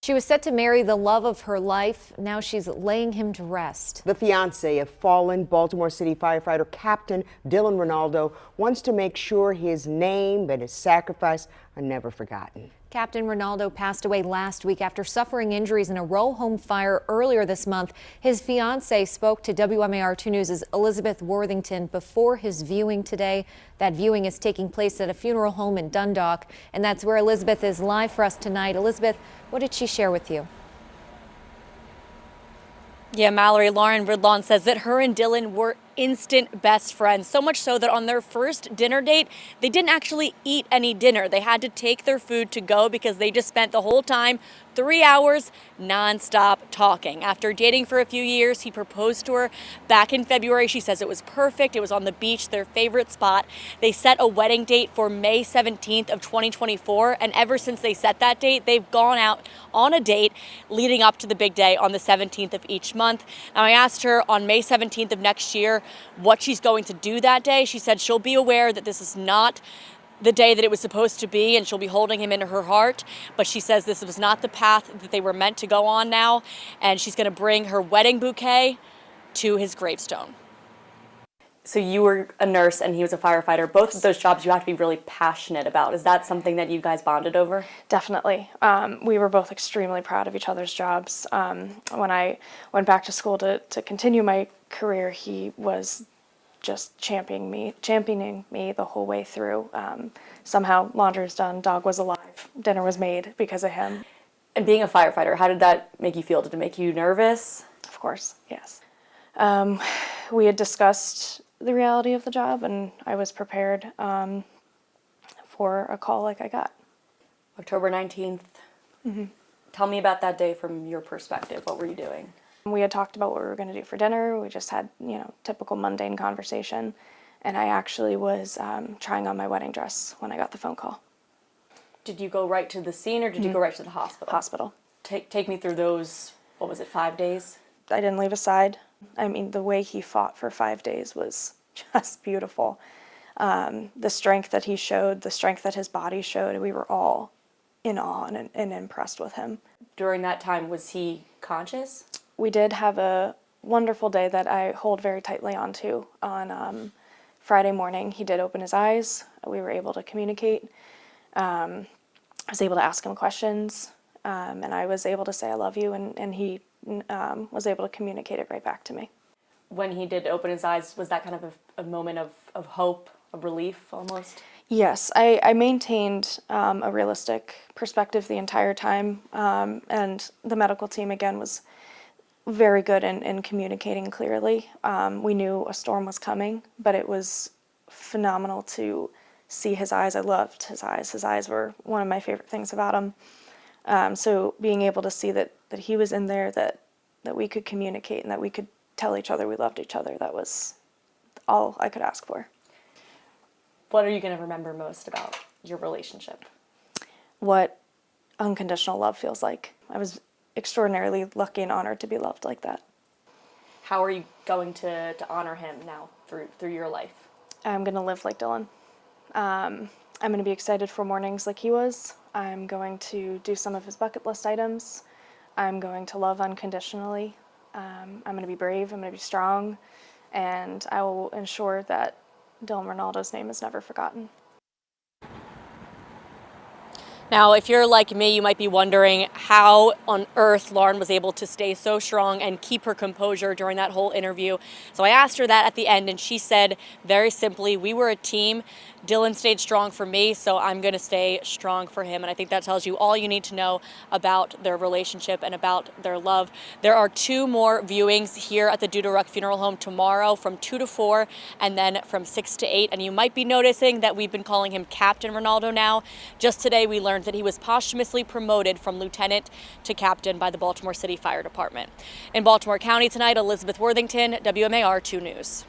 She was set to marry the love of her life. Now she's laying him to rest. The fiancé of fallen Baltimore City firefighter Captain Dillon Rinaldo wants to make sure his name and his sacrifice are never forgotten. Captain Rinaldo passed away last week after suffering injuries in a row home fire earlier this month. His fiancée spoke to WMAR 2 News' Elizabeth Worthington before his viewing today. That viewing is taking place at a funeral home in Dundalk, and that's where Elizabeth is live for us tonight. Elizabeth, what did she share with you? Yeah, Mallory, Lauren Ridlon says that her and Dillon were instant best friends, so much so that on their first dinner date, they didn't actually eat any dinner. They had to take their food to go because they just spent the whole time, 3 hours, nonstop talking. After dating for a few years, he proposed to her back in February. She says it was perfect. It was on the beach, their favorite spot. They set a wedding date for May 17th of 2024, and ever since they set that date, they've gone out on a date leading up to the big day on the 17th of each month. Now, I asked her on May 17th of next year what she's going to do that day. She said she'll be aware that this is not the day that it was supposed to be, and she'll be holding him in her heart. But she says this was not the path that they were meant to go on now, and she's going to bring her wedding bouquet to his gravestone. So you were a nurse and he was a firefighter. Both of those jobs you have to be really passionate about. Is that something that you guys bonded over? Definitely. We were both extremely proud of each other's jobs. When I went back to school to continue my career, he was just championing me the whole way through. Somehow laundry was done, dog was alive, dinner was made because of him. And being a firefighter, how did that make you feel? Did it make you nervous? Of course, yes. We had discussed the reality of the job, and I was prepared for a call like I got. October 19th. Mm-hmm. Tell me about that day from your perspective. What were you doing? We had talked about what we were going to do for dinner. We just had, typical mundane conversation. And I actually was trying on my wedding dress when I got the phone call. Did you go right to the scene, or did you go right to the hospital? Hospital. Take me through those, 5 days? I didn't leave his side. I mean, the way he fought for 5 days was just beautiful. The strength that he showed, the strength that his body showed, we were all in awe and impressed with him. During that time, was he conscious? We did have a wonderful day that I hold very tightly onto. On Friday morning, he did open his eyes. We were able to communicate. I was able to ask him questions, and I was able to say I love you, and he was able to communicate it right back to me. When he did open his eyes, was that kind of a moment of hope, of relief almost? Yes, I maintained a realistic perspective the entire time, and the medical team, again, was very good in communicating clearly. We knew a storm was coming, but it was phenomenal to see his eyes. I loved his eyes. His eyes were one of my favorite things about him. So being able to see that he was in there, that we could communicate and that we could tell each other we loved each other, that was all I could ask for. What are you going to remember most about your relationship? What unconditional love feels like. I was extraordinarily lucky and honored to be loved like that. How are you going to honor him now through your life? I'm going to live like Dillon. I'm going to be excited for mornings like he was. I'm going to do some of his bucket list items. I'm going to love unconditionally. I'm going to be brave. I'm going to be strong. And I will ensure that Dillon Rinaldo's name is never forgotten. Now, if you're like me, you might be wondering how on earth Lauren was able to stay so strong and keep her composure during that whole interview. So I asked her that at the end, and she said very simply, we were a team. Dillon stayed strong for me, so I'm going to stay strong for him. And I think that tells you all you need to know about their relationship and about their love. There are 2 more viewings here at the Dundalk Funeral Home tomorrow from 2 to 4 and then from 6 to 8. And you might be noticing that we've been calling him Captain Rinaldo now. Just today we learned that he was posthumously promoted from lieutenant to captain by the Baltimore City Fire Department. In Baltimore County tonight, Elizabeth Worthington, WMAR 2 News.